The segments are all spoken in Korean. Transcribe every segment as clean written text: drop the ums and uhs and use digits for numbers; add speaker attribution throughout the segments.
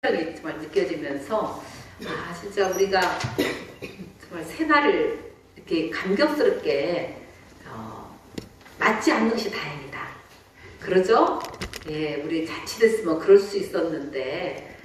Speaker 1: 정말 느껴지면서 진짜 우리가 정말 새날을 이렇게 감격스럽게 맞지 않는 것이 다행이다. 그러죠? 예, 우리 자칫했으면 그럴 수 있었는데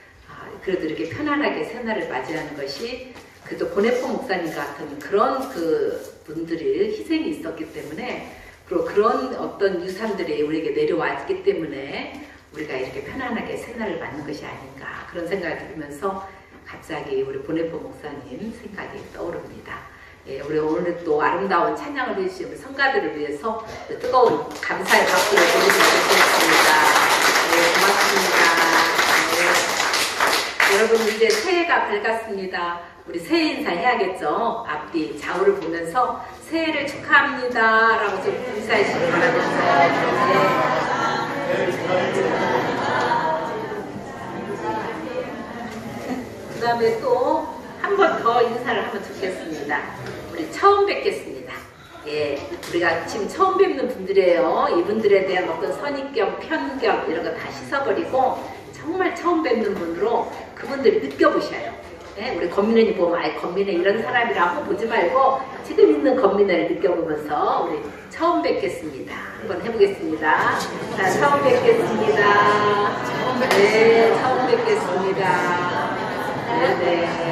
Speaker 1: 그래도 이렇게 편안하게 새날을 맞이하는 것이 그래도 보네포 목사님 같은 그런 그 분들이 희생이 있었기 때문에 그리고 그런 어떤 유산들이 우리에게 내려왔기 때문에 우리가 이렇게 편안하게 새날을 맞는 것이 아닌가 그런 생각이 들면서 갑자기 우리 보네포 목사님 생각이 떠오릅니다. 예, 우리 오늘 또 아름다운 찬양을 해주신 우리 성가들을 위해서 뜨거운 감사의 박수를 보내드리겠습니다. 네, 고맙습니다. 네. 여러분 이제 새해가 밝았습니다. 우리 새해 인사 해야겠죠? 앞뒤 좌우를 보면서 새해를 축하합니다 라고 좀 인사해주시기 바랍니다. 그 다음에 또 한 번 더 인사를 하면 좋겠습니다. 우리 처음 뵙겠습니다. 예, 우리가 지금 처음 뵙는 분들이에요. 이분들에 대한 어떤 선입견, 편견 이런 거 다 씻어버리고 정말 처음 뵙는 분으로 그분들이 느껴보셔요. 예, 우리 건민현이 보면 건민혜 이런 사람이라고 보지 말고 지금 있는 건민혜를 느껴보면서 우리 처음 뵙겠습니다. 한번 해보겠습니다. 자, 처음 뵙겠습니다. 네, 처음 뵙겠습니다. 네네.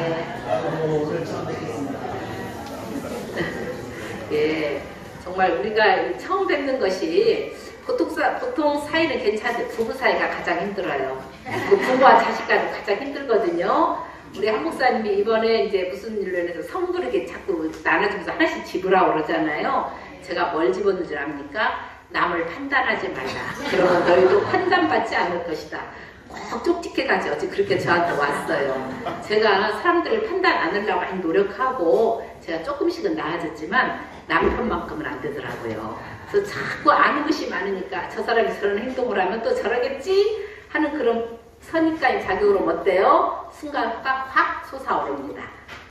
Speaker 1: 예, 정말 우리가 처음 뵙는 것이 보통 사이는 괜찮은데 부부 사이가 가장 힘들어요. 그 부모와 자식과도 가장 힘들거든요. 우리 한 목사님이 이번에 이제 무슨 일로 인해서 성부를 이렇게 자꾸 나눠주면서 하나씩 집으라고 그러잖아요. 제가 뭘 집어넣는 줄 압니까? 남을 판단하지 말라. 그러면 너희도 판단받지 않을 것이다. 꼭 쪽집게까지 어제 그렇게 저한테 왔어요. 제가 사람들을 판단 안 하려고 많이 노력하고 제가 조금씩은 나아졌지만 남편만큼은 안 되더라고요. 그래서 자꾸 아는 것이 많으니까 저 사람이 저런 행동을 하면 또 저러겠지 하는 그런 선입관이 작용으로 어때요? 순간 확 솟아오릅니다.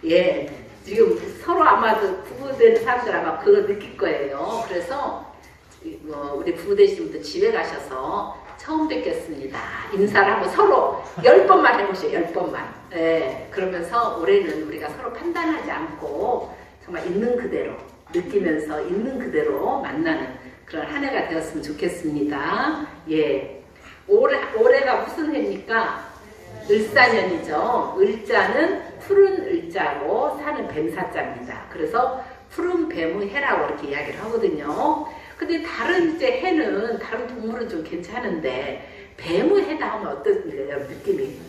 Speaker 1: 예, 지금 서로 아마도 부부된 사람들 아마 그걸 느낄 거예요. 그래서 우리 부부 되시는 분들 집에 가셔서 처음 뵙겠습니다. 인사를 하고 서로 10번만 해보세요. 10번만. 예, 그러면서 올해는 우리가 서로 판단하지 않고 정말 있는 그대로 느끼면서 있는 그대로 만나는 그런 한 해가 되었으면 좋겠습니다. 예, 올해가 무슨 해입니까? 을사년이죠. 을자는 푸른 을자고 사는 뱀사자입니다. 그래서 푸른 뱀의 해라고 이렇게 이야기를 하거든요. 근데 다른 이제 해는 다른 동물은 좀 괜찮은데 뱀의 해다 하면 어떠세요? 느낌이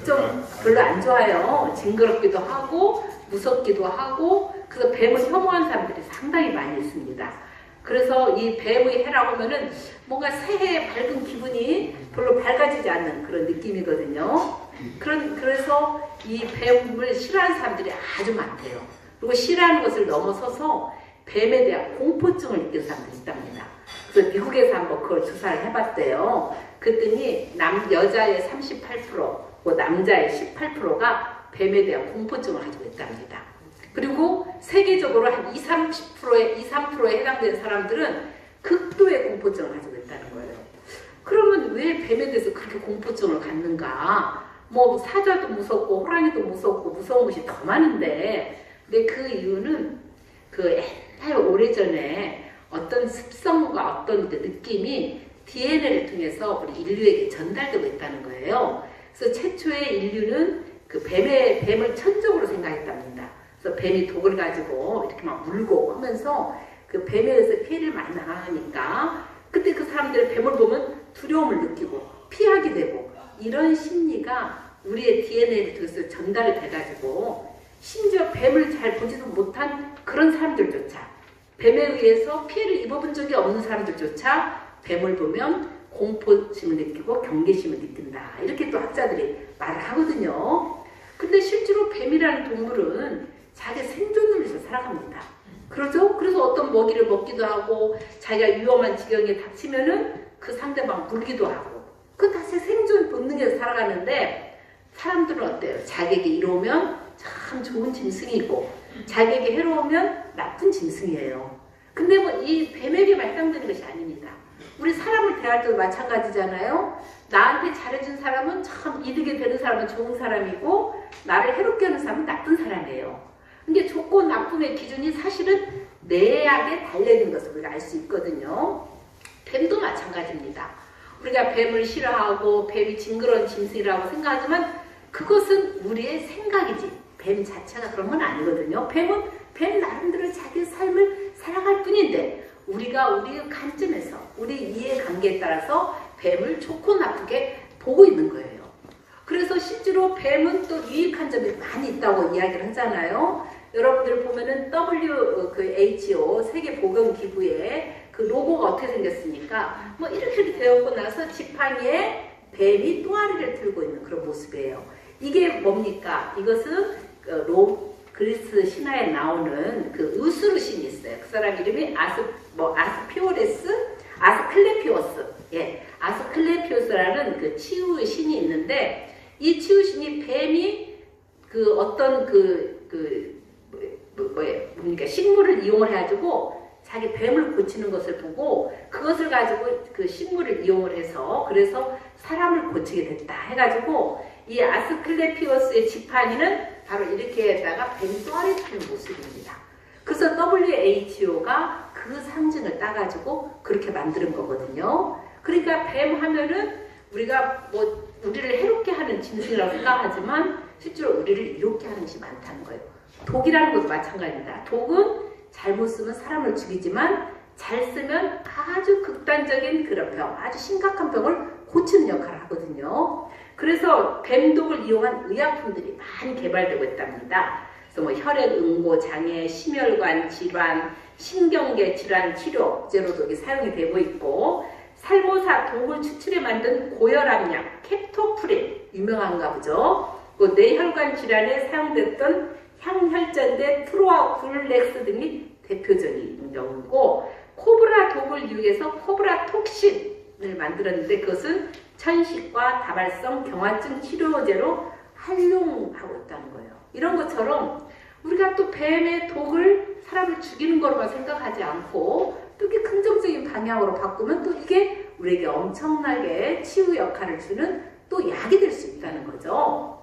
Speaker 1: 좀 별로 안 좋아요. 징그럽기도 하고 무섭기도 하고 그래서 뱀을 혐오하는 사람들이 상당히 많이 있습니다. 그래서 이 뱀의 해라고 하면은 뭔가 새해 밝은 기분이 별로 밝아지지 않는 그런 느낌이거든요. 그래서 이 뱀을 싫어하는 사람들이 아주 많대요. 그리고 싫어하는 것을 넘어서서 뱀에 대한 공포증을 느끼는 사람들이 있답니다. 그래서 미국에서 한번 그걸 조사를 해봤대요. 그랬더니 여자의 38%, 남자의 18%가 뱀에 대한 공포증을 가지고 있답니다. 그리고 세계적으로 한 2-3%에 해당되는 사람들은 극도의 공포증을 가지고 있다는 거예요. 그러면 왜 뱀에 대해서 그렇게 공포증을 갖는가? 뭐 사자도 무섭고 호랑이도 무섭고 무서운 것이 더 많은데 근데 그 이유는 그 옛날 오래전에 어떤 습성과 어떤 그 느낌이 DNA를 통해서 우리 인류에게 전달되고 있다는 거예요. 그래서 최초의 인류는 그 뱀을 천적으로 생각했답니다. 그래서 뱀이 독을 가지고 이렇게 막 물고 하면서 그 뱀에 의해서 피해를 많이 당하니까 그때 그 사람들은 뱀을 보면 두려움을 느끼고 피하게 되고 이런 심리가 우리의 DNA를 통해서 전달이 돼가지고 심지어 뱀을 잘 보지도 못한 그런 사람들조차 뱀에 의해서 피해를 입어본 적이 없는 사람들조차 뱀을 보면 공포심을 느끼고 경계심을 느낀다. 이렇게 또 학자들이 말을 하거든요. 근데 실제로 뱀이라는 동물은 자기 생존을 위해서 살아갑니다. 그러죠? 그래서 어떤 먹이를 먹기도 하고 자기가 위험한 지경에 닥치면은 그 상대방 물기도 하고 그 다시 생존 본능에서 살아가는데 사람들은 어때요? 자기에게 이로우면 참 좋은 짐승이고 자기에게 해로우면 나쁜 짐승이에요. 근데 뭐 이 뱀에게만 해당되는 것이 아닙니다. 우리 사람을 대할 때도 마찬가지잖아요. 나한테 잘해준 사람은 참 이득이 되는 사람은 좋은 사람이고 나를 해롭게 하는 사람은 나쁜 사람이에요. 근데 좋고 나쁨의 기준이 사실은 내약에 달려있는 것을 우리가 알 수 있거든요. 뱀도 마찬가지입니다. 우리가 뱀을 싫어하고 뱀이 징그러운 짐승이라고 생각하지만 그것은 우리의 생각이지 뱀 자체가 그런 건 아니거든요. 뱀은 뱀 나름대로 자기 삶을 살아갈 뿐인데 우리가 우리의 관점에서 우리 이해관계에 따라서 뱀을 좋고 나쁘게 보고 있는 거예요. 그래서 실제로 뱀은 또 유익한 점이 많이 있다고 이야기를 하잖아요. 여러분들 보면은 WHO 세계보건기구의 그 로고가 어떻게 생겼습니까? 뭐 이렇게 되었고 나서 지팡이에 뱀이 또아리를 들고 있는 그런 모습이에요. 이게 뭡니까? 이것은 그리스 신화에 나오는 그 우스루 신이 있어요. 그 사람 이름이 아스클레피오스. 예, 아스클레피오스라는 그 치유의 신이 있는데 이 치유 신이 뱀이 그 어떤 뭡니까? 식물을 이용을 해가지고 자기 뱀을 고치는 것을 보고 그것을 가지고 그 식물을 이용을 해서 그래서 사람을 고치게 됐다 해가지고 이 아스클레피오스의 지팡이는 바로 이렇게다가 뱀 또아리 타는 모습입니다. 그래서 WHO가 그 상징을 따가지고 그렇게 만드는 거거든요. 그러니까 뱀 하면은 우리가 뭐 우리를 해롭게 하는 짐승이라고 생각하지만 실제로 우리를 이롭게 하는 것이 많다는 거예요. 독이라는 것도 마찬가지입니다. 독은 잘못 쓰면 사람을 죽이지만 잘 쓰면 아주 극단적인 그런 병, 아주 심각한 병을 고치는 역할을 하거든요. 그래서 뱀독을 이용한 의약품들이 많이 개발되고 있답니다. 그래서 뭐 혈액응고 장애, 심혈관 질환, 신경계 질환 치료제로도 사용이 되고 있고 살모사 독을 추출해 만든 고혈압약 캡토프린 유명한가 보죠. 또 뇌혈관 질환에 사용됐던 향혈전제 트로아굴렉스 등이 대표적인 경우고 코브라 독을 이용해서 코브라 톡신을 만들었는데 그것은 천식과 다발성 경화증 치료제로 활용하고 있다는 거예요. 이런 것처럼 우리가 또 뱀의 독을 사람을 죽이는 거로만 생각하지 않고 또 이렇게 긍정적인 방향으로 바꾸면 또 이게 우리에게 엄청나게 치유 역할을 주는 또 약이 될 수 있다는 거죠.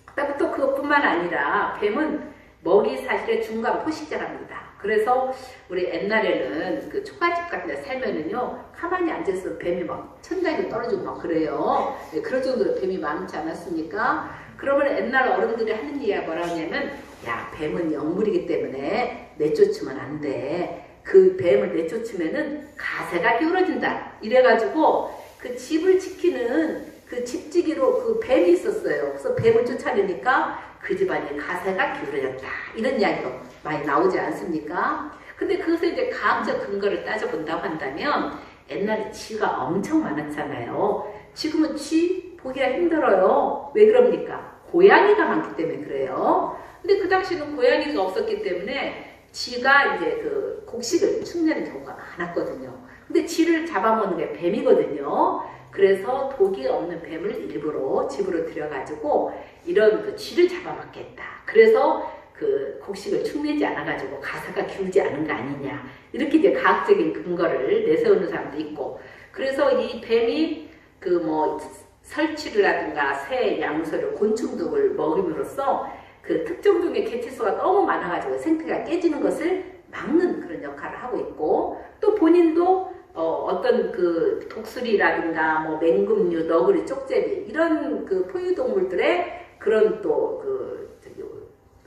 Speaker 1: 그다음에 또 그것뿐만 아니라 뱀은 먹이 사슬의 중간 포식자랍니다. 그래서 우리 옛날에는 그 초가집 같은 데 살면은요 가만히 앉아서 뱀이 막 천장에 떨어지고 막 그래요. 네, 그럴 정도로 뱀이 많지 않았습니까? 그러면 옛날 어른들이 하는 얘기가 뭐라 하냐면 야 뱀은 영물이기 때문에 내쫓으면 안 돼. 그 뱀을 내쫓으면은 가세가 기울어진다. 이래가지고 그 집을 지키는 그 집지기로 그 뱀이 있었어요. 그래서 뱀을 쫓아내니까 그 집안이 가세가 기울어졌다. 이런 이야기가 많이 나오지 않습니까? 근데 그것에 이제 과학적 근거를 따져본다고 한다면 옛날에 쥐가 엄청 많았잖아요. 지금은 쥐 보기가 힘들어요. 왜 그럽니까? 고양이가 많기 때문에 그래요. 근데 그 당시에는 고양이가 없었기 때문에 쥐가 이제 그 곡식을 축내는 경우가 많았거든요. 근데 쥐를 잡아먹는 게 뱀이거든요. 그래서 독이 없는 뱀을 일부러 집으로 들여가지고 이런 그 쥐를 잡아먹겠다. 그래서 그 곡식을 축내지 않아가지고 가사가 기울지 않은 거 아니냐. 이렇게 이제 과학적인 근거를 내세우는 사람도 있고. 그래서 이 뱀이 그 뭐 설치류라든가 새, 양서류, 곤충 등을 먹음으로써 그 특정 종의 개체수가 너무 많아가지고 생태계가 깨지는 것을 막는 그런 역할을 하고 있고 또 본인도 어떤 그 독수리라든가 뭐 맹금류, 너구리, 쪽제비 이런 그 포유동물들의 그런 또 그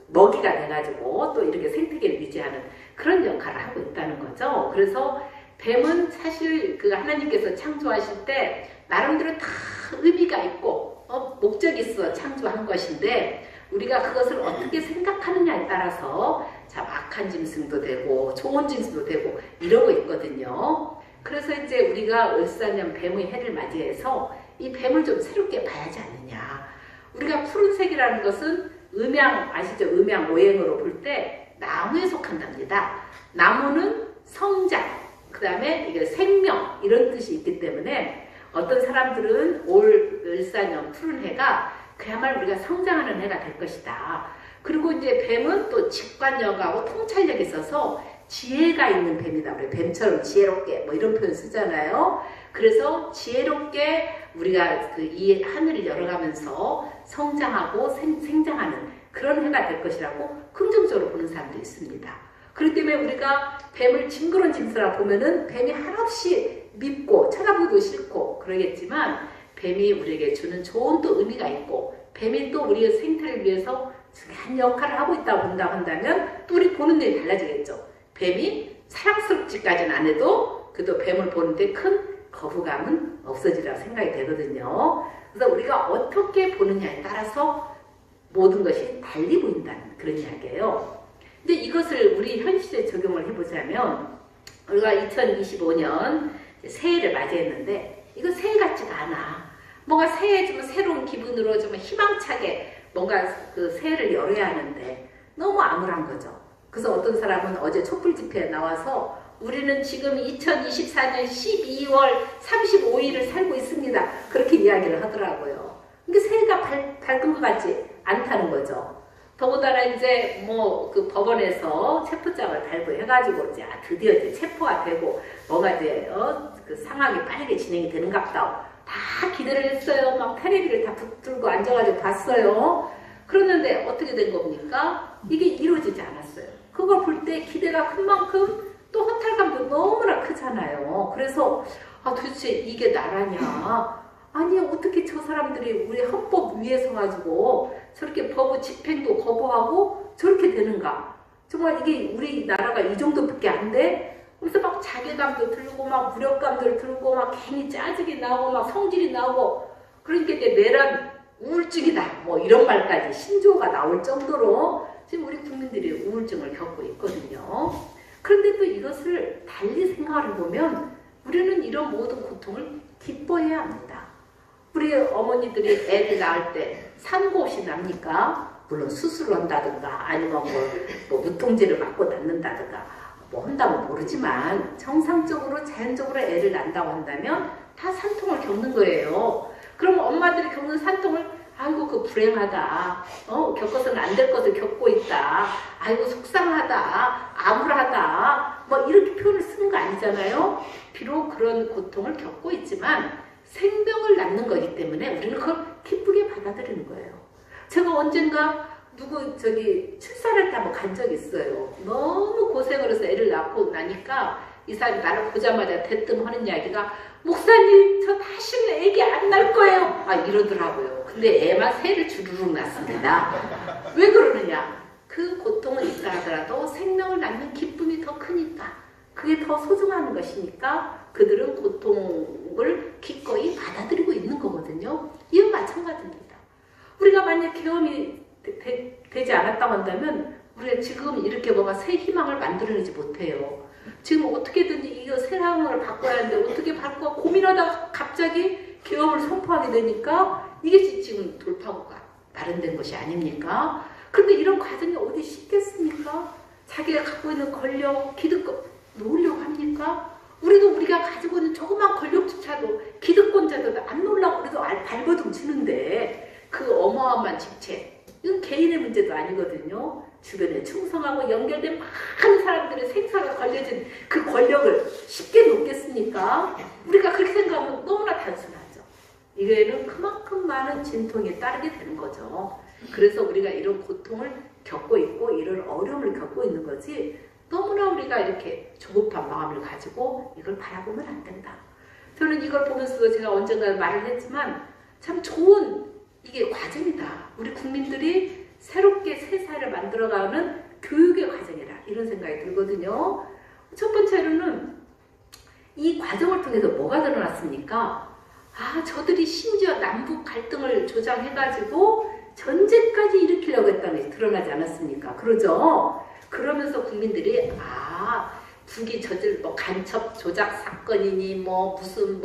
Speaker 1: 먹이가 돼가지고 또 이렇게 생태계를 유지하는 그런 역할을 하고 있다는 거죠. 그래서 뱀은 사실 그 하나님께서 창조하실 때 나름대로 다 의미가 있고 목적이 있어 창조한 것인데 우리가 그것을 어떻게 생각하느냐에 따라서 참 악한 짐승도 되고 좋은 짐승도 되고 이러고 있거든요. 그래서 이제 우리가 을사년 뱀의 해를 맞이해서 이 뱀을 좀 새롭게 봐야지 않느냐. 우리가 푸른색이라는 것은 음양 아시죠? 음양 오행으로 볼 때 나무에 속한답니다. 나무는 성장, 그 다음에 이게 생명 이런 뜻이 있기 때문에 어떤 사람들은 올 을사년 푸른 해가 그야말로 우리가 성장하는 해가 될 것이다. 그리고 이제 뱀은 또 직관력하고 통찰력이 있어서 지혜가 있는 뱀이다. 우리 뱀처럼 지혜롭게 뭐 이런 표현 쓰잖아요. 그래서 지혜롭게 우리가 이 하늘을 열어가면서 성장하고 생장하는 그런 해가 될 것이라고 긍정적으로 보는 사람도 있습니다. 그렇기 때문에 우리가 뱀을 징그러운 보면은 뱀이 한없이 밉고 쳐다보기도 싫고 그러겠지만 뱀이 우리에게 주는 좋은 또 의미가 있고 뱀이 또 우리의 생태를 위해서 중요한 역할을 하고 있다고 본다고 한다면 또 우리 보는 눈이 달라지겠죠. 뱀이 사랑스럽지까지는 안 해도 그래도 뱀을 보는데 큰 거부감은 없어지라고 생각이 되거든요. 그래서 우리가 어떻게 보느냐에 따라서 모든 것이 달리 보인다는 그런 이야기예요. 근데 이것을 우리 현실에 적용을 해보자면 우리가 2025년 새해를 맞이했는데 이거 새해 같지가 않아. 뭔가 새해 좀 새로운 기분으로 좀 희망차게 뭔가 그 새해를 열어야 하는데 너무 암울한 거죠. 그래서 어떤 사람은 어제 촛불 집회에 나와서 우리는 지금 2024년 12월 35일을 살고 있습니다. 그렇게 이야기를 하더라고요. 근데 새해가 밝은 것 같지 않다는 거죠. 더군다나 이제 뭐 그 법원에서 체포장을 발부해가지고 이제 드디어 이제 체포가 되고 뭔가 이제 그 상황이 빠르게 진행이 되는갑다. 다 기대를 했어요. 막 테레비를 다 붙들고 앉아가지고 봤어요. 그러는데 어떻게 된 겁니까? 이게 이루어지지 않았어요. 그걸 볼 때 기대가 큰 만큼 또 허탈감도 너무나 크잖아요. 그래서 도대체 이게 나라냐? 아니 어떻게 저 사람들이 우리 헌법 위에 서가지고 저렇게 법의 집행도 거부하고 저렇게 되는가? 정말 이게 우리나라가 이 정도밖에 안 돼? 그래서 막 자괴감도 들고 막 무력감도 들고 막 괜히 짜증이 나고 막 성질이 나고 그러니까 이제 내란 우울증이다 뭐 이런 말까지 신조어가 나올 정도로 지금 우리 국민들이 우울증을 겪고 있거든요. 그런데 또 이것을 달리 생각을 해보면 우리는 이런 모든 고통을 기뻐해야 합니다. 우리 어머니들이 애들 낳을 때 산고 없이 납니까? 물론 수술을 한다든가 아니면 뭐 무통제를 맞고 낳는다든가 뭐 한다면 모르지만 정상적으로 자연적으로 애를 낳는다고 한다면 다 산통을 겪는 거예요. 그럼 엄마들이 겪는 산통을 아이고 그 불행하다. 겪어서는 안 될 것을 겪고 있다. 아이고 속상하다. 암울하다. 뭐 이렇게 표현을 쓰는 거 아니잖아요. 비록 그런 고통을 겪고 있지만 생명을 낳는 거기 때문에 우리는 그걸 기쁘게 받아들이는 거예요. 제가 언젠가 출산할 때 한번 간 적이 있어요. 너무 고생을 해서 애를 낳고 나니까 이 사람이 나를 보자마자 대뜸 하는 이야기가 목사님 저 다시는 애기 안 낳을 거예요. 이러더라고요. 근데 애만 새를 주르륵 낳습니다. 왜 그러느냐? 그 고통은 있다 하더라도 생명을 낳는 기쁨이 더 크니까 그게 더 소중한 것이니까 그들은 고통을 기꺼이 받아들이고 있는 거거든요. 이건 마찬가지입니다. 우리가 만약 계엄이 되지 않았다고 한다면 우리가 지금 이렇게 뭔가 새 희망을 만들어내지 못해요. 지금 어떻게든지 이거 새 상황을 바꿔야 하는데 어떻게 바꿔 고민하다가 갑자기 계엄을 선포하게 되니까 이게 지금 돌파구가 마련된 것이 아닙니까? 그런데 이런 과정이 어디 쉽겠습니까? 자기가 갖고 있는 권력, 기득권 놓으려고 합니까? 우리가 가지고 있는 조그만 권력조차도 기득권자도 안 놓으려고 우리도 발버둥 치는데 그 어마어마한 직책 이건 개인의 문제도 아니거든요. 주변에 충성하고 연결된 많은 사람들의 생사가 걸려진 그 권력을 쉽게 놓겠습니까? 우리가 그렇게 생각하면 너무나 단순하죠. 이거에는 그만큼 많은 진통이 따르게 되는 거죠. 그래서 우리가 이런 고통을 겪고 있고 이런 어려움을 겪고 있는 거지 너무나 우리가 이렇게 조급한 마음을 가지고 이걸 바라보면 안 된다. 저는 이걸 보면서도 제가 언젠가 말을 했지만 참 좋은 이게 과정이다. 우리 국민들이 새롭게 새 사회를 만들어가는 교육의 과정이라 이런 생각이 들거든요. 첫 번째로는 이 과정을 통해서 뭐가 드러났습니까? 저들이 심지어 남북 갈등을 조장해가지고 전쟁까지 일으키려고 했다는 것이 드러나지 않았습니까? 그러죠? 그러면서 국민들이 북이 저질 간첩 조작 사건이니 무슨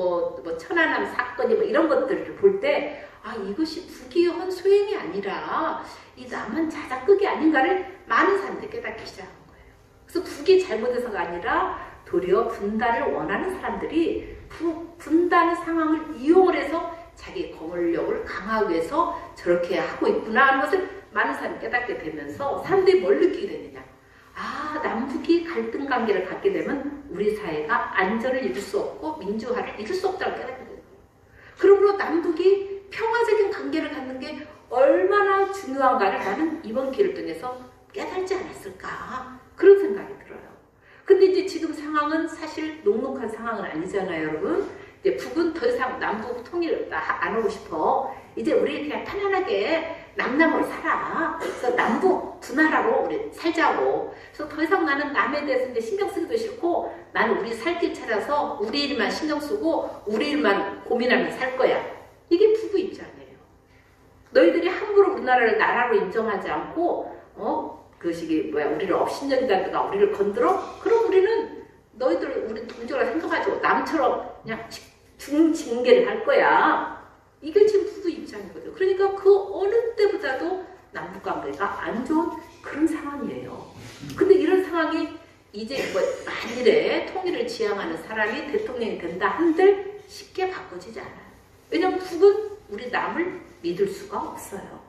Speaker 1: 천안함 사건이 이런 것들을 볼 때 이것이 북이 한 소행이 아니라 이 남한 자작극이 아닌가를 많은 사람들이 깨닫기 시작한 거예요. 그래서 북이 잘못해서가 아니라 도리어 분단을 원하는 사람들이 분단 상황을 이용을 해서 자기 권력을 강화하기 위해서 저렇게 하고 있구나 하는 것을 많은 사람이 깨닫게 되면서 사람들이 뭘 느끼게 되느냐. 남북이 갈등 관계를 갖게 되면 우리 사회가 안전을 이룰 수 없고 민주화를 이룰 수 없다고 깨닫게 돼요. 그러므로 남북이 평화적인 관계를 갖는 게 얼마나 중요한가를 나는 이번 기회를 통해서 깨달지 않았을까 그런 생각이 들어요. 근데 이제 지금 상황은 사실 녹록한 상황은 아니잖아요, 여러분. 이제 북은 더 이상 남북 통일을 안 하고 싶어. 이제 우리 그냥 편안하게 남남으로 살아. 그래서 남북 두 나라로 우리 살자고. 그래서 더 이상 나는 남에 대해서 이제 신경 쓰기도 싫고 나는 우리 살 길 찾아서 우리 일만 신경 쓰고 우리 일만 고민하면서 살 거야. 이게 부부 입장이에요. 너희들이 함부로 우리나라를 나라로 인정하지 않고 그것이 우리를 업신여긴다든가 우리를 건드려? 그럼 우리는 너희들 우리 동족이라 생각하지 남처럼 그냥 중징계를 할 거야. 이게 지금 부부 입장이거든요. 그러니까 그 어느 때보다도 남북관계가 안 좋은 그런 상황이에요. 근데 이런 상황이 이제 만일에 통일을 지향하는 사람이 대통령이 된다 한들 쉽게 바꿔지지 않아요. 왜냐면 북은 우리 남을 믿을 수가 없어요.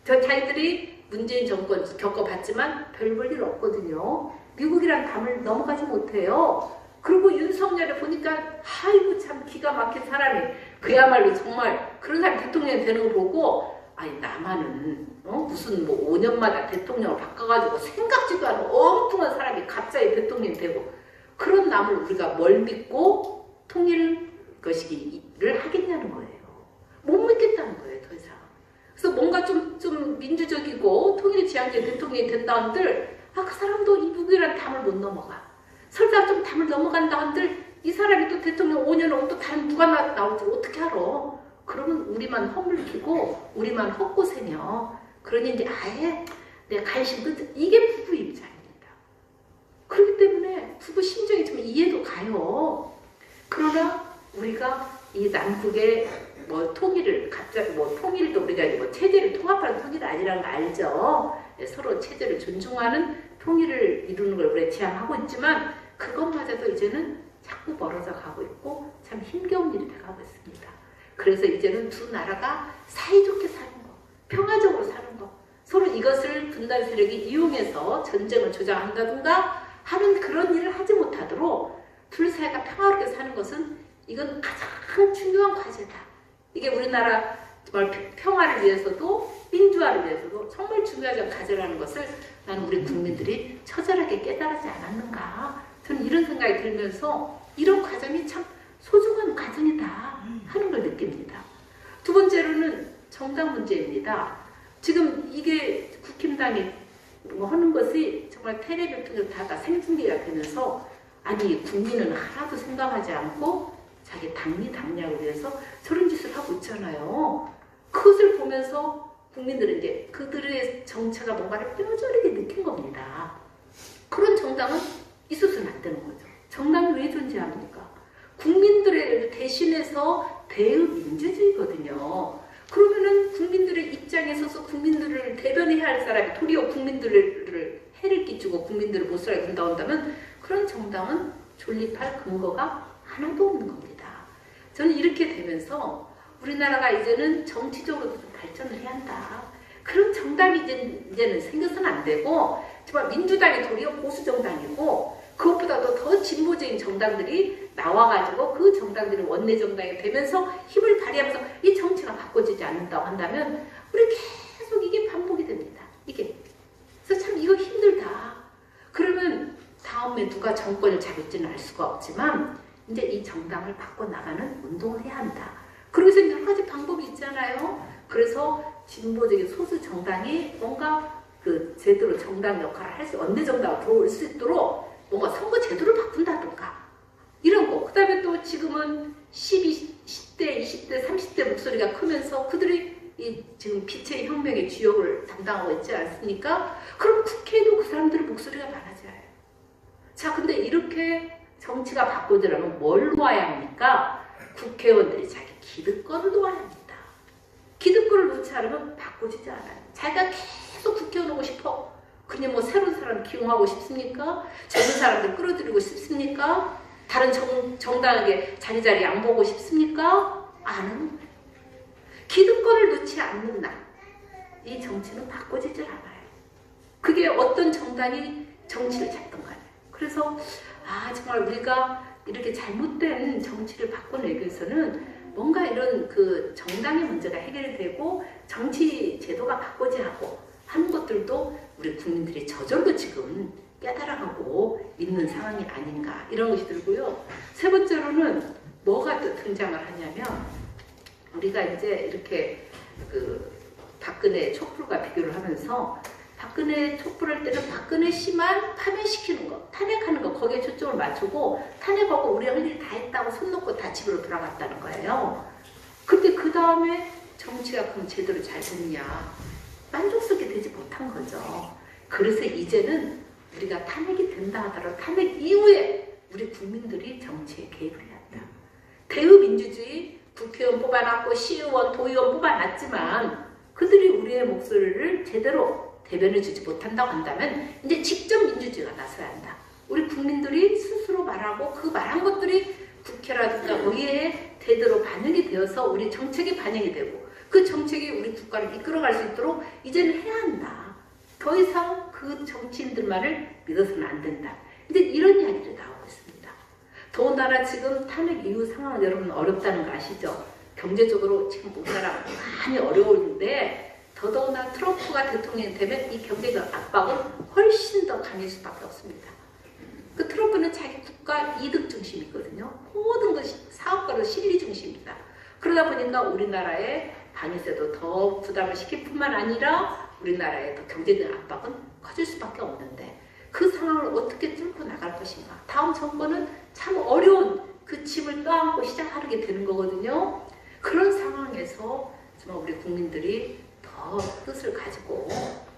Speaker 1: 자기들이 문재인 정권 겪어봤지만 별 볼 일 없거든요. 미국이랑 담을 넘어가지 못해요. 그리고 윤석열을 보니까 아이고 참 기가 막힌 사람이 그야말로 정말 그런 사람이 대통령이 되는 거 보고 아니 남한은 무슨 5년마다 대통령을 바꿔가지고 생각지도 않은 엉뚱한 사람이 갑자기 대통령이 되고 그런 남을 우리가 뭘 믿고 통일 것이기를 하겠냐는 거예요. 못 믿겠다는 거예요, 더 이상. 그래서 뭔가 좀 민주적이고 통일 지향적인 대통령이 된다 한들 그 사람도 이북이라는 담을 못 넘어가. 설사 좀 담을 넘어간다 한들 이 사람이 또 대통령 5년 후면 또 다른 누가 나올지 어떻게 알아. 그러면 우리만 허물기고 우리만 헛고생이요. 그러니 이제 아예 내 관심 끝 이게 부부 입장입니다. 그렇기 때문에 부부 심정이 좀 이해도 가요. 그러나 우리가 이 남북의 통일을 갑자기 통일도 우리가 체제를 통합하는 통일이 아니라는 거 알죠. 서로 체제를 존중하는 통일을 이루는 걸 우리가 지향하고 있지만 그것마저도 이제는 자꾸 멀어져 가고 있고 참 힘겨운 일이 돼가고 있습니다. 그래서 이제는 두 나라가 사이좋게 사는 거, 평화적으로 사는 거, 서로 이것을 분단 세력이 이용해서 전쟁을 조장한다든가 하는 그런 일을 하지 못하도록 둘 사이가 평화롭게 사는 것은 이건 가장 중요한 과제다. 이게 우리나라 정말 평화를 위해서도 민주화를 위해서도 정말 중요한 과제라는 것을 나는 우리 국민들이 처절하게 깨달지 않았는가. 저는 이런 생각이 들면서 이런 과정이 참 소중한 과정이다 하는 걸 느낍니다. 두 번째로는 정당 문제입니다. 지금 이게 국힘당이 하는 것이 정말 텔레비를 통해서 다 생중계가 되면서 아니 국민은 하나도 생각하지 않고 자기 당리당략을 위해서 저런 짓을 하고 있잖아요. 그것을 보면서 국민들은 이제 그들의 정체가 뭔가를 뼈저리게 느낀 겁니다. 그런 정당은 있어서는 안 되는 거죠. 정당이 왜 존재합니까? 국민들을 대신해서 대의민주주의거든요. 그러면은 국민들의 입장에 서서 국민들을 대변해야 할 사람이 도리어 국민들을 해를 끼치고 국민들을 못 살게 된다면 그런 정당은 존립할 근거가 하나도 없는 겁니다. 저는 이렇게 되면서 우리나라가 이제는 정치적으로도 좀 발전을 해야 한다. 그런 정당이 이제는 생겨서는 안 되고 정말 민주당이 도리어 보수 정당이고 그것보다도 더 진보적인 정당들이 나와가지고 그 정당들이 원내 정당이 되면서 힘을 발휘하면서 이 정치가 바꿔지지 않는다고 한다면 우리 계속 이게 반복이 됩니다. 이게. 그래서 참 이거 힘들다. 그러면 다음에 누가 정권을 잡을지는 알 수가 없지만 이제 이 정당을 바꿔나가는 운동을 해야 한다. 그러면서 여러 가지 방법이 있잖아요. 그래서 진보적인 소수 정당이 뭔가 그 제대로 정당 역할을 할 수, 원내 정당을 들어올 수 있도록 뭔가 선거 제도를 바꾼다던가 이런 거. 그 다음에 또 지금은 10대, 20대, 30대 목소리가 크면서 그들이 이 지금 빛의 혁명의 주역을 담당하고 있지 않습니까? 그럼 국회에도 그 사람들의 목소리가 많아져요. 자, 근데 이렇게 정치가 바꾸려면 뭘 놓아야 합니까? 국회의원들이 자기 기득권을 놓아야 합니다. 기득권을 놓지 않으면 바꾸지지 않아요. 자기가 계속 국회의원 오고 싶어. 그냥 새로운 사람 기용하고 싶습니까? 젊은 사람들 끌어들이고 싶습니까? 다른 정당에게 자리 양보하고 싶습니까? 안 하는 거예요. 기득권을 놓지 않는 날, 이 정치는 바꿔지질 않아요. 그게 어떤 정당이 정치를 잡던 거 아니에요. 그래서 정말 우리가 이렇게 잘못된 정치를 바꿔내기 위해서는 뭔가 이런 그 정당의 문제가 해결이 되고 정치 제도가 바꿔야 하고 하는 것들도 우리 국민들이 저절로 지금 깨달아가고 있는 상황이 아닌가 이런 것이 들고요. 세 번째로는 뭐가 또 등장을 하냐면 우리가 이제 이렇게 그 박근혜 촛불과 비교를 하면서 박근혜 촛불할 때는 박근혜 씨만 파면시키는 거, 탄핵하는 거 거기에 초점을 맞추고 탄핵하고 우리 할 일 다 했다고 손 놓고 다 집으로 돌아갔다는 거예요. 근데 그 다음에 정치가 그럼 제대로 잘 됐냐? 만족스럽게 되지 못한 거죠. 그래서 이제는 우리가 탄핵이 된다 하더라도 탄핵 이후에 우리 국민들이 정치에 개입을 해야 한다. 대의민주주의 국회의원 뽑아놨고 시의원, 도의원 뽑아놨지만 그들이 우리의 목소리를 제대로 대변해주지 못한다고 한다면 이제 직접 민주주의가 나서야 한다. 우리 국민들이 스스로 말하고 그 말한 것들이 국회라든가 의회에 제대로 반영이 되어서 우리 정책에 반영이 되고 그 정책이 우리 국가를 이끌어갈 수 있도록 이제는 해야 한다. 더 이상 그 정치인들만을 믿어서는 안 된다. 이제 이런 이야기를 나오고 있습니다. 더군다나 지금 탄핵 이후 상황은 여러분 어렵다는 거 아시죠? 경제적으로 지금 우리나라 많이 어려운데 더더구나 트럼프가 대통령이 되면 이 경제적 압박은 훨씬 더 강해질 수밖에 없습니다. 그 트럼프는 자기 국가 이득 중심이거든요. 모든 것이 사업가로 실리 중심입니다. 그러다 보니까 우리나라의 방위세도 더 부담을 시킬 뿐만 아니라 우리나라의 더 경제적 압박은 커질 수밖에 없는데 그 상황을 어떻게 뚫고 나갈 것인가. 다음 정권은 참 어려운 그 짐을 떠안고 시작하게 되는 거거든요. 그런 상황에서 정말 우리 국민들이 더 뜻을 가지고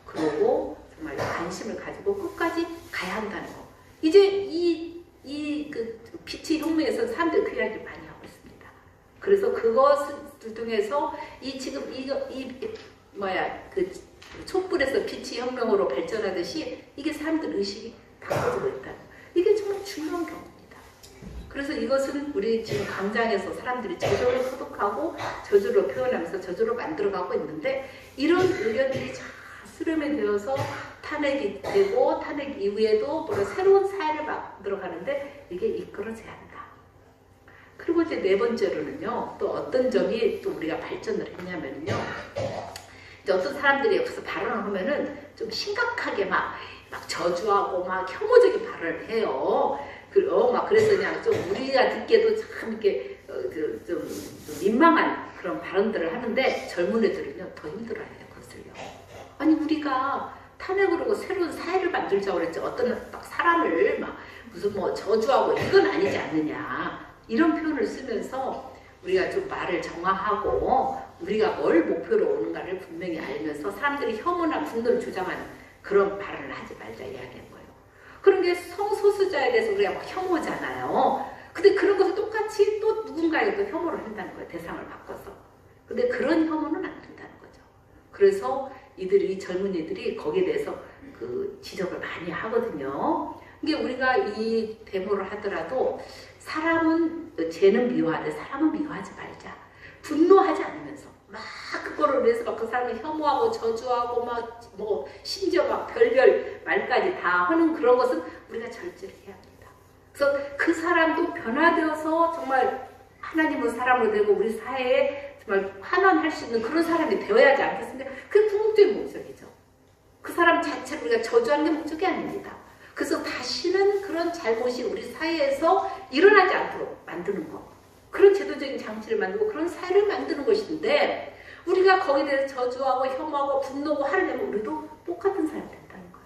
Speaker 1: 그러고 정말 관심을 가지고 끝까지 가야 한다는 거. 이제 그 빛의 혁명에서 사람들이 그 이야기를 많이 하고 있습니다. 그래서 그것을 통해서 지금 그 촛불에서 빛의 혁명으로 발전하듯이 이게 사람들 의식이 바꿔지고 있다는 거. 이게 정말 중요한 경우입니다. 그래서 이것은 우리 지금 광장에서 사람들이 저절로 소득하고 저절로 표현하면서 저절로 만들어가고 있는데 이런 의견들이 잘 수렴이 되어서 탄핵이 되고 탄핵 이후에도 새로운 사회를 만들어가는데 이게 이끌어져야 한다. 그리고 이제 네 번째로는요. 또 어떤 점이 또 우리가 발전을 했냐면요. 이제 어떤 사람들이 여기서 발언을 하면은 좀 심각하게 막 저주하고 막 혐오적인 발언을 해요. 그래서 그냥 좀 우리가 듣기에도 참 이렇게 좀 민망한 그런 발언들을 하는데 젊은 애들은요 더 힘들어해요 그것을요. 아니 우리가 탄핵을 하고 새로운 사회를 만들자고 그랬지 어떤 막 사람을 막 무슨 뭐 저주하고 이건 아니지 않느냐 이런 표현을 쓰면서 우리가 좀 말을 정화하고 우리가 뭘 목표로 오는가를 분명히 알면서 사람들이 혐오나 분노를 조장하는 그런 발언을 하지 말자 이야기한 거예요. 그런 게 성소수자에 대해서 우리가 막 혐오잖아요. 근데 그런 것을 똑같이 또 누군가에게 또 혐오를 한다는 거예요. 대상을 바꿔서. 근데 그런 혐오는 안 된다는 거죠. 그래서 이 젊은이들이 거기에 대해서 그 지적을 많이 하거든요. 이게 우리가 이 데모를 하더라도 쟤는 미워하되 사람은 미워하지 말자. 분노하지 않으면서 막 그거를 위해서 막 그 사람을 혐오하고 저주하고 뭐 심지어 막 별별 말까지 다 하는 그런 것은 우리가 절제를 해야 합니다. 그래서 그 사람도 변화되어서 정말 하나님은 사람으로 되고 우리 사회에 정말 환원할 수 있는 그런 사람이 되어야 하지 않겠습니까? 그게 궁극적인 목적이죠. 그 사람 자체를 우리가 저주하는 게 목적이 아닙니다. 그래서 다시는 그런 잘못이 우리 사회에서 일어나지 않도록 만드는 것. 그런 제도적인 장치를 만들고 그런 사회를 만드는 것인데 우리가 거기에 대해서 저주하고 혐오하고 분노하고 화를 내면 우리도 똑같은 사람이 된다는 거예요.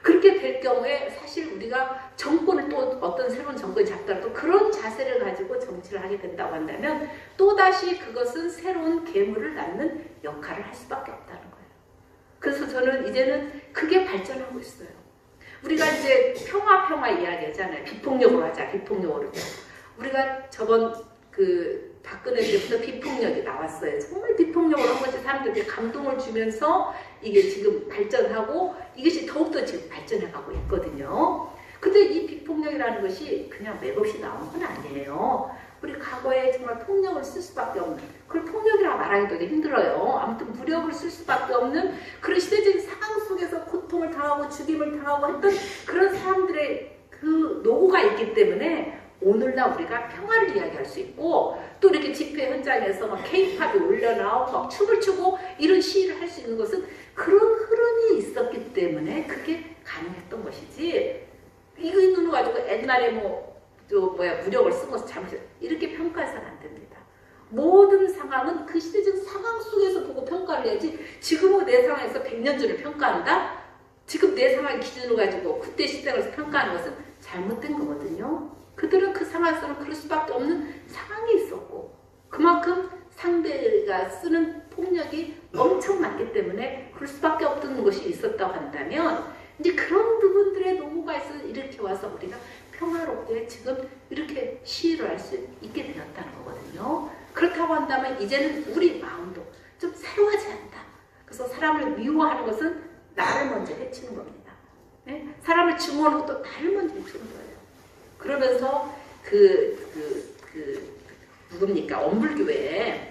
Speaker 1: 그렇게 될 경우에 사실 우리가 정권을 또 어떤 새로운 정권이 잡더라도 그런 자세를 가지고 정치를 하게 된다고 한다면 또다시 그것은 새로운 괴물을 낳는 역할을 할 수밖에 없다는 거예요. 그래서 저는 이제는 그게 발전하고 있어요. 우리가 이제 평화 이야기하잖아요. 비폭력으로 하자. 비폭력으로. 우리가 저번 박근혜 때부터 비폭력이 나왔어요. 정말 비폭력으로 한 것이 사람들에게 감동을 주면서 이게 지금 발전하고 이것이 더욱더 지금 발전해가고 있거든요. 근데 이 비폭력이라는 것이 그냥 맥없이 나온 건 아니에요. 우리 과거에 정말 폭력을 쓸 수밖에 없는, 그걸 폭력이라고 말하기도 힘들어요. 아무튼 무력을 쓸 수밖에 없는 그런 시대적인 상황 속에서 고통을 당하고 죽임을 당하고 했던 그런 사람들의 그 노고가 있기 때문에 오늘날 우리가 평화를 이야기할 수 있고 또 이렇게 집회 현장에서 막 케이팝이 올려나오고 막 춤을 추고 이런 시위를 할 수 있는 것은 그런 흐름이 있었기 때문에 그게 가능했던 것이지 이거 눈을 가지고 옛날에 무력을 쓴 것을 잘못했다 이렇게 평가해서는 안 됩니다. 모든 상황은 그 시대적 상황 속에서 보고 평가를 해야지 지금은 내 상황에서 100년 전을 평가한다? 지금 내 상황 기준으로 가지고 그때 시대에서 평가하는 것은 잘못된 거거든요. 그들은 그 상황에서는 그럴 수밖에 없는 상황이 있었고 그만큼 상대가 쓰는 폭력이 엄청 많기 때문에 그럴 수밖에 없던 것이 있었다고 한다면 이제 그런 부분들의 노고가 있어서 이렇게 와서 우리가 평화롭게 지금 이렇게 시위를 할 수 있게 되었다는 거거든요. 그렇다고 한다면 이제는 우리 마음도 좀 새로워져야 한다. 그래서 사람을 미워하는 것은 나를 먼저 해치는 겁니다. 네? 사람을 증오하는 것도 나를 먼저 해치는 거예요. 그러면서 누굽니까? 엄불교회에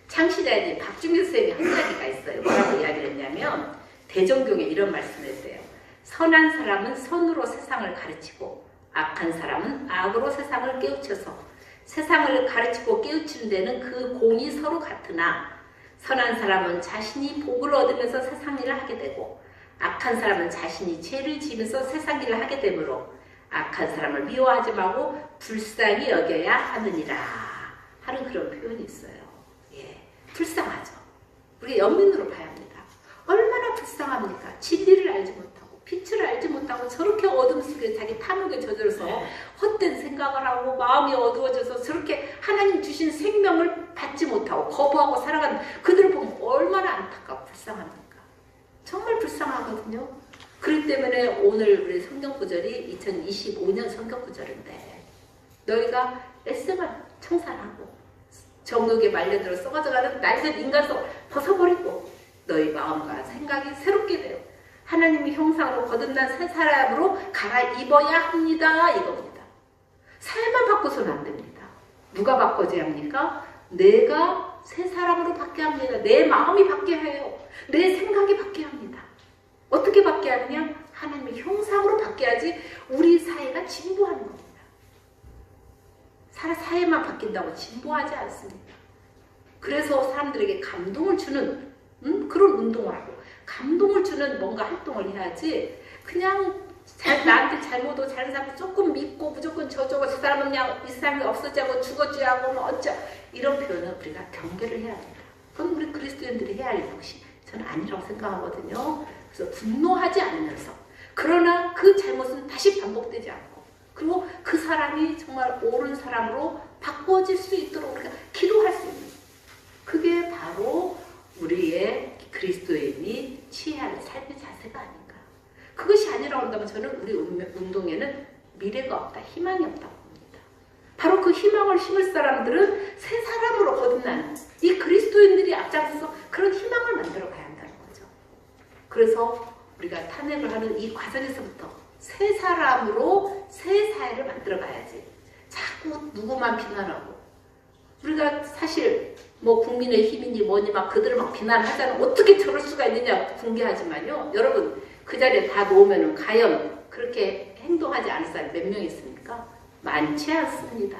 Speaker 1: 창시자인 박중규 선생님이 한 이야기가 있어요. 뭐라고 이야기를 했냐면 대종경에 이런 말씀을 했어요. 선한 사람은 선으로 세상을 가르치고 악한 사람은 악으로 세상을 깨우쳐서 세상을 가르치고 깨우치는 데는 그 공이 서로 같으나 선한 사람은 자신이 복을 얻으면서 세상 일을 하게 되고 악한 사람은 자신이 죄를 지으면서 세상 일을 하게 되므로 악한 사람을 미워하지 말고 불쌍히 여겨야 하느니라 하는 그런 표현이 있어요. 예, 불쌍하죠. 우리가 연민으로 봐야 합니다. 얼마나 불쌍합니까? 진리를 알지 못하고 빛을 알지 못하고 저렇게 어둠 속에 자기 탐욕에 젖어서 헛된 생각을 하고 마음이 어두워져서 저렇게 하나님 주신 생명을 받지 못하고 거부하고 살아가는 그들을 보면 얼마나 안타깝고 불쌍합니까? 정말 불쌍하거든요. 그렇기 때문에 오늘 우리 성경구절이 2025년 성경구절인데 너희가 에스만 청산하고 정욕에 말려들어 썩어져가는 낡은 인간성 벗어버리고 너희 마음과 생각이 새롭게 되어 하나님의 형상으로 거듭난 새 사람으로 갈아입어야 합니다. 이겁니다. 살만 바꿔서는 안 됩니다. 누가 바꿔줘야 합니까? 내가 새 사람으로 바뀌어야 합니다. 내 마음이 바뀌어야 해요. 내 생각이 바뀌어야 합니다. 어떻게 바뀌어야 하느냐? 하나님의 형상으로 바뀌어야지 우리 사회가 진보하는 겁니다. 사회만 바뀐다고 진보하지 않습니다. 그래서 사람들에게 감동을 주는 그런 운동을 하고 감동을 주는 뭔가 활동을 해야지 그냥 나한테 잘못하고 다른 사람 조금 믿고 무조건 저저거 저 사람은 그냥 이 사람이 없어지고 죽어줘야 하고 뭐 어쩌 이런 표현은 우리가 경계를 해야 합니다. 그건 우리 그리스도인들이 해야 할 것이 저는 아니라고 생각하거든요. 그래서 분노하지 않으면서 그러나 그 잘못은 다시 반복되지 않고 그리고 그 사람이 정말 옳은 사람으로 바꿔질 수 있도록 우리가 기도할 수 있는 그게 바로 우리의 그리스도인이 취해야 할 삶의 자세가 아닌가. 그것이 아니라고 한다면 저는 우리 운동에는 미래가 없다, 희망이 없다고 봅니다. 바로 그 희망을 심을 사람들은 새 사람으로 거듭나는 이 그리스도인들이 앞장서서 그런 희망을 만들어 가야 한다는 거죠. 그래서 우리가 탄핵을 하는 이 과정에서부터 새 사람으로 새 사회를 만들어 가야지. 자꾸 누구만 비난하고 우리가 사실 뭐 국민의힘이니 뭐니 막 그들을 막 비난하잖아요. 어떻게 저럴 수가 있느냐 궁계하지만요. 여러분 그 자리에 다 놓으면 과연 그렇게 행동하지 않을 사람이 몇 명 있습니까? 많지 않습니다.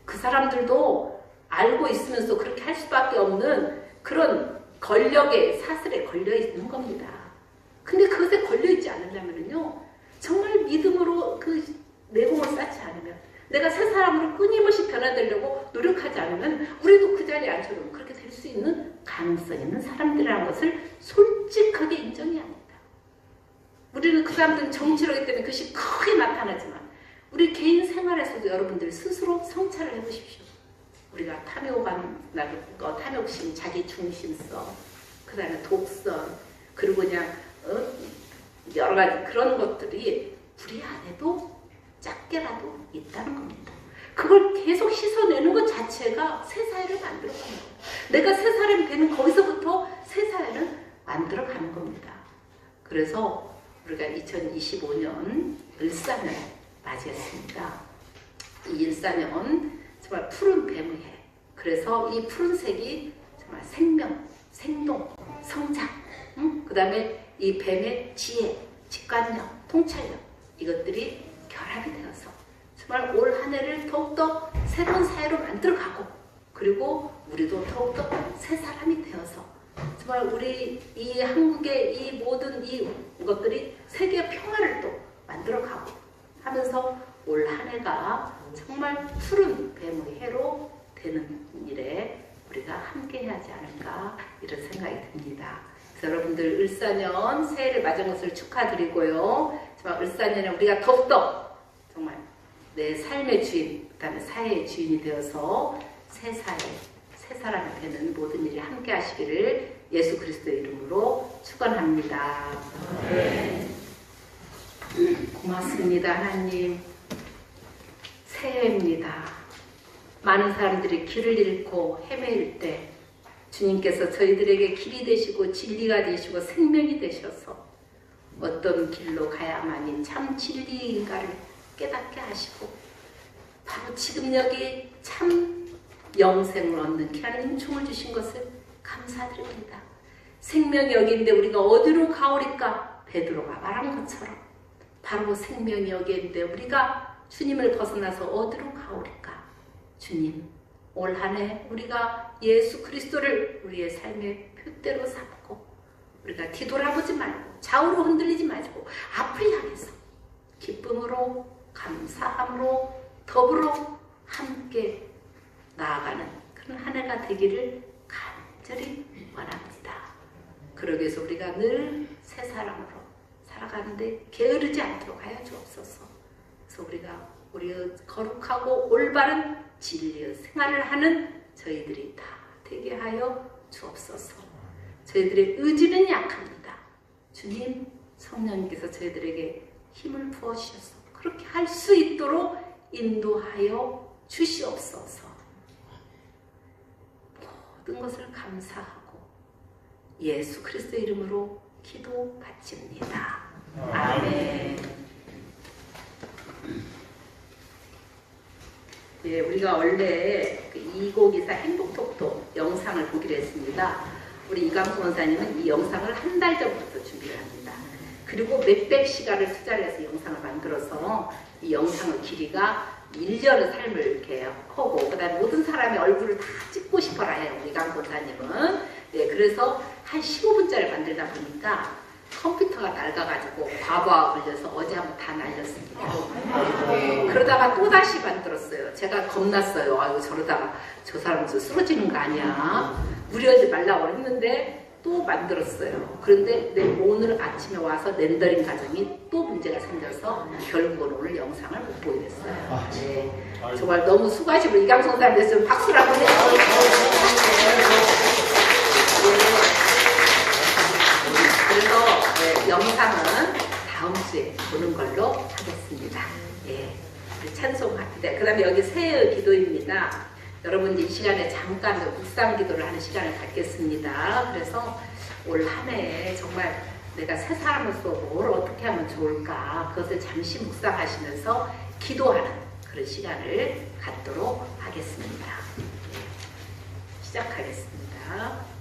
Speaker 1: 그 사람들도 알고 있으면서 그렇게 할 수밖에 없는 그런 권력의 사슬에 걸려 있는 겁니다. 근데 그것에 걸려 있지 않으려면요. 정말 믿음으로 그 내공을 쌓지 않으면 내가 새 사람으로 끊임없이 변화되려고 노력하지 않으면 우리도 그 자리에 앉혀놓으면 그렇게 될 수 있는 가능성 있는 사람들이라는 것을 솔직하게 인정해야 합니다. 우리는 그 사람들은 정치력이기 때문에 그것이 크게 나타나지만 우리 개인 생활에서도 여러분들 스스로 성찰을 해보십시오. 우리가 탐욕심, 자기중심성, 그 다음에 독선, 그리고 그냥 여러 가지 그런 것들이 우리 안에도 작게라도 있다는 겁니다. 그걸 계속 씻어내는 것 자체가 새 사회를 만들어가는 거예요. 내가 새 사람이 되는 거기서부터 새 사회를 만들어가는 겁니다. 그래서 우리가 2025년 을사년을 맞이했습니다. 이 을사년 정말 푸른 뱀의 해. 그래서 이 푸른색이 정말 생명, 생동, 성장, 그 다음에 이 뱀의 지혜, 직관력, 통찰력 이것들이 결합이 되어서 정말 올 한 해를 더욱더 새로운 사회로 만들어가고 그리고 우리도 더욱더 새 사람이 되어서 정말 우리 이 한국의 이 모든 이것들이 세계 평화를 또 만들어가고 하면서 올 한 해가 정말 푸른 뱀의 해로 되는 일에 우리가 함께 하지 않을까 이런 생각이 듭니다. 그래서 여러분들 을사년 새해를 맞은 것을 축하드리고요. 정말 을사년에 우리가 더욱더 정말 내 삶의 주인, 그 다음에 사회의 주인이 되어서 새 사회, 새 사람이 되는 모든 일이 함께 하시기를 예수 그리스도의 이름으로 축원합니다. 네. 고맙습니다, 하나님. 새해입니다. 많은 사람들이 길을 잃고 헤매일 때 주님께서 저희들에게 길이 되시고 진리가 되시고 생명이 되셔서 어떤 길로 가야만이 참 진리인가를 깨닫게 하시고 바로 지금 여기 참 영생을 얻는 귀한 은총을 주신 것을 감사드립니다. 생명이 여기인데 우리가 어디로 가오리까? 베드로가 말한 것처럼 바로 생명이 여기인데 우리가 주님을 벗어나서 어디로 가오리까? 주님, 올 한 해 우리가 예수 그리스도를 우리의 삶의 표대로 삼고 우리가 뒤돌아보지 말고 좌우로 흔들리지 말고 앞을 향해서 기쁨으로 감사함으로 더불어 함께 나아가는 그런 한 해가 되기를 간절히 원합니다. 그러기 위해서 우리가 늘 새 사람으로 살아가는데 게으르지 않도록 하여 주옵소서. 그래서 우리가 우리의 거룩하고 올바른 진리의 생활을 하는 저희들이 다 되게 하여 주옵소서. 저희들의 의지는 약합니다. 주님, 성령님께서 저희들에게 힘을 부어주셔서 그렇게 할 수 있도록 인도하여 주시옵소서. 모든 것을 감사하고 예수 그리스도의 이름으로 기도받습니다. 아멘. 예, 우리가 원래 그 이곡이사 행복톡톡 영상을 보기로 했습니다. 우리 이강수 원사님은 이 영상을 한 달 전부터 준비를 합니다. 그리고 몇백 시간을 투자를 해서 영상을 만들어서 이 영상의 길이가 1년의 삶을 이렇게 하고 그다음에 모든 사람의 얼굴을 다 찍고 싶어라 해요. 우리 이강수 원사님은. 네, 그래서 한 15분짜리 만들다 보니까 컴퓨터가 낡아가지고 과부하 걸려서 어제 한번 다 날렸습니다. 그러다가 또 다시 만들었어요. 제가 겁났어요. 아이고 저러다가 저 사람 쓰러지는 거 아니야. 무리하지 말라고 했는데 또 만들었어요. 그런데 오늘 아침에 와서 렌더링 과정이 또 문제가 생겨서 결국은 오늘 영상을 못 보게 됐어요. 네. 정말 너무 수고하시고 이강성 사람들 박수를 한번 해요. 그래서 영상은 다음 주에 보는 걸로 하겠습니다. 예, 찬송합니다. 그 다음에 여기 새해 기도입니다. 여러분 이 시간에 잠깐 묵상 기도를 하는 시간을 갖겠습니다. 그래서 올 한 해 정말 내가 새 사람으로서 뭘 어떻게 하면 좋을까 그것을 잠시 묵상하시면서 기도하는 그런 시간을 갖도록 하겠습니다. 예, 시작하겠습니다.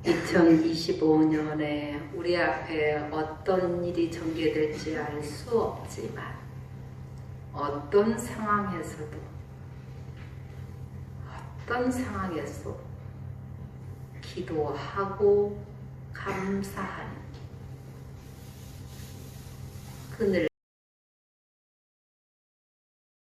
Speaker 1: (2025년에) 우리 앞에 어떤 일이 전개될지 알 수 없지만 어떤 상황에서도 기도하고 감사하는 그늘